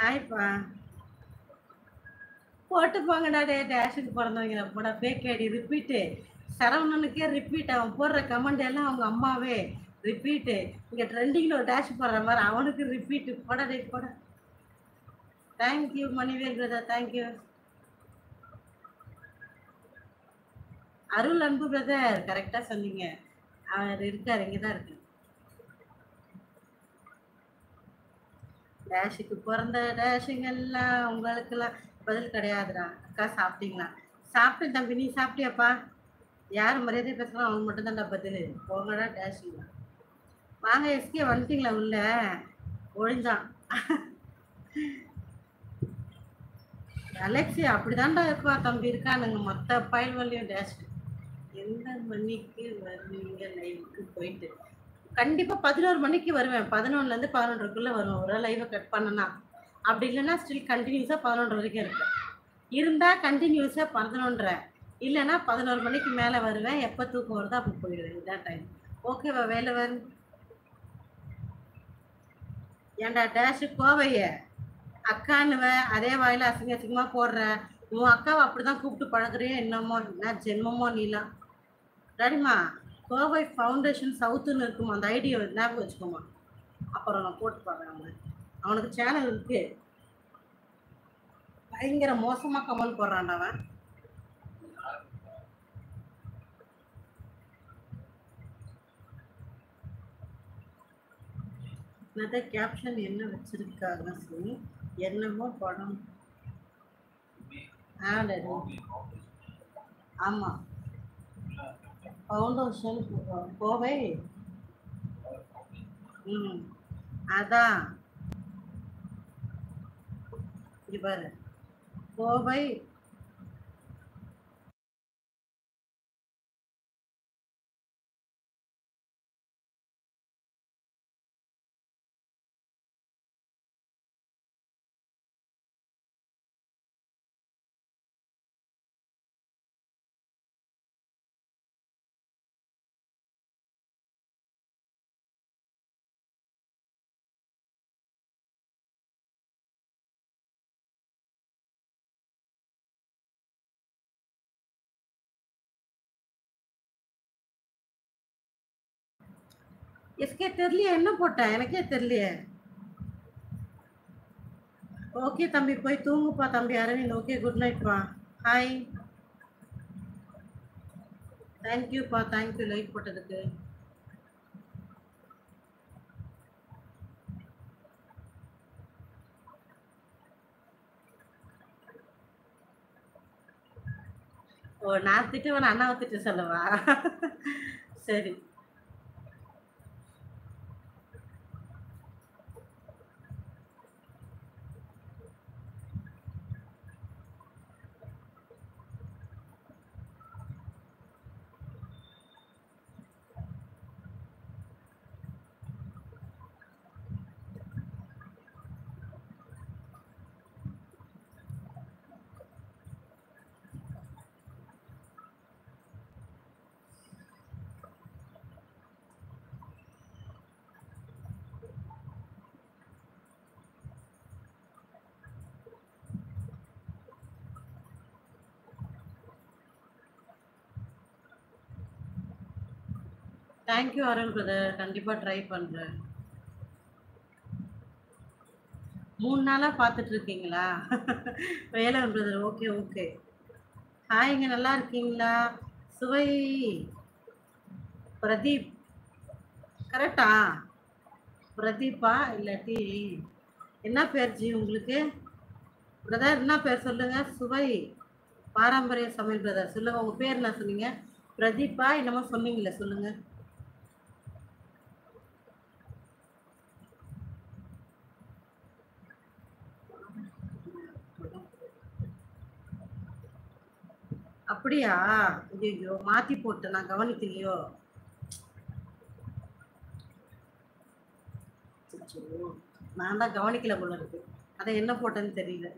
ஹாய்ப்பா. போட்டு போங்கடா டேஷுக்கு பொறந்தவங்கள போடா ஃபேக் ஐடி ரிப்பீட்டு. சரவணனுக்கே ரிப்பீட். அவன் போடுற கமெண்ட் எல்லாம் அவங்க அம்மாவே ரிப்பீட்டு. இங்க ட்ரெண்டிங்ல ஒரு டேஷ் போடுற மாதிரி அவனுக்கு ரிப்பீட்டு. போடா போடா. Thank you Manivel brother, thank you. Arul Anbu brother, கரெக்டா சொன்னீங்க. அவர் இருக்காரு, இங்கதான் இருக்கு. டேஷுக்கு பிறந்த டேஷுங்கெல்லாம் உங்களுக்கெல்லாம் பதில் கிடையாதுடா. அக்கா சாப்பிட்டீங்களா? சாப்பிட்டேன் தம்பி, நீ சாப்பிட்டியாப்பா? யார் மரியாதை பேசுகிறோம் அவங்க மட்டும் தான்டா பதில். போங்கடா டேஷுங்களா. வாங்க எஸ்கே, வந்துட்டீங்களா உள்ள? ஒழிஞ்சான் அலெக்சி. அப்படிதான்டா இருப்பா தம்பி, இருக்கானுங்க மொத்த பயல்வழியும் டேஷ். எந்த மணிக்கு வருவீங்க லைவுக்கு போயிட்டு? கண்டிப்பா 11 மணிக்கு வருவேன். 11லேருந்து 11:30க்குள்ள வருவேன். ஒரு லைவை கட் பண்ணனா. அப்படி இல்லைன்னா ஸ்டில் கண்டினியூஸா 11 வரைக்கும் இருப்பேன். இருந்தா கண்டினியூஸா 11:30, இல்லைன்னா 11 மணிக்கு மேல வருவேன். எப்ப தூக்கம் வருதோ அப்ப போயிடுவேன். இதான் டைம். ஓகேவா வேலவன்? ஏன்டா டேஷ் கோவைய அக்கானுவ அதே வாயில அசிங்க அசிங்கமா போடுற. உன் அக்காவை அப்படிதான் கூப்பிட்டு பழகுறியோ என்னமோ, என்ன ஜென்மமோ நீலாம். டாடிமா, கோவை ஃபவுண்டேஷன் சவுத்துன்னு இருக்குமா, அந்த ஐடியா ஞாபகம் வச்சுக்கோமா. அப்புறம் நான் போட்டு பார்க்குறேன். அவனுக்கு சேனல் இருக்கு. பயங்கர மோசமா கமெண்ட் போடுறான்டா அவன். என்னதான் கேப்ஷன் என்ன வச்சிருக்காங்க சொல்லி என்னமோ படம். ஆமா, ஃபவுண்டேஷன் கோவை. ம், அதான் இங்க பாரு, கோவை. எஸ்கே தெரியலையே, என்ன போட்டேன் எனக்கே தெரியலையே. ஓகே தம்பி, போய் தூங்குப்பா தம்பி அரவிந்த். ஓகே, குட் நைட்ப்பா. ஹாய், தேங்க்யூப்பா, தேங்க்யூ லைக் போட்டதுக்கு. ஓ, நான் திட்டுவேன், அண்ணாவை திட்டு சொல்லவா? சரி. தேங்க்யூ அருண் பிரதர், கண்டிப்பா ட்ரை பண்றேன். 3 நாளா பார்த்துட்டு இருக்கீங்களா? Velavan brother, okay okay. ஹாய்ங்க, நல்லா இருக்கீங்களா? சுவை பிரதீப், கரெக்டா? பிரதீப்பா இல்லாட்டி என்ன பேர் ஜி உங்களுக்கு? பிரதர் என்ன பேர் சொல்லுங்க? சுவை பாரம்பரிய சமையல் பிரதர் சொல்லுங்க. உங்க பேர் என்ன சொன்னீங்க? பிரதீப்பா என்னமோ சொன்னீங்களே, சொல்லுங்க. அப்படியா? ஐயோ, மாத்தி போட்டு நான் கவனிக்கலையோ. அச்சச்சோ, நான் தான் கவனிக்கல போல இருக்கு. அதை என்ன போட்டேன்னு தெரியல.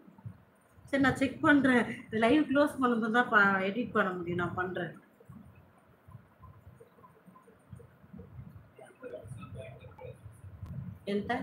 சரி, நான் செக் பண்றேன். லைவ் க்ளோஸ் பண்ணது தான் எடிட் பண்ண முடியும். நான் பண்றேன். எந்த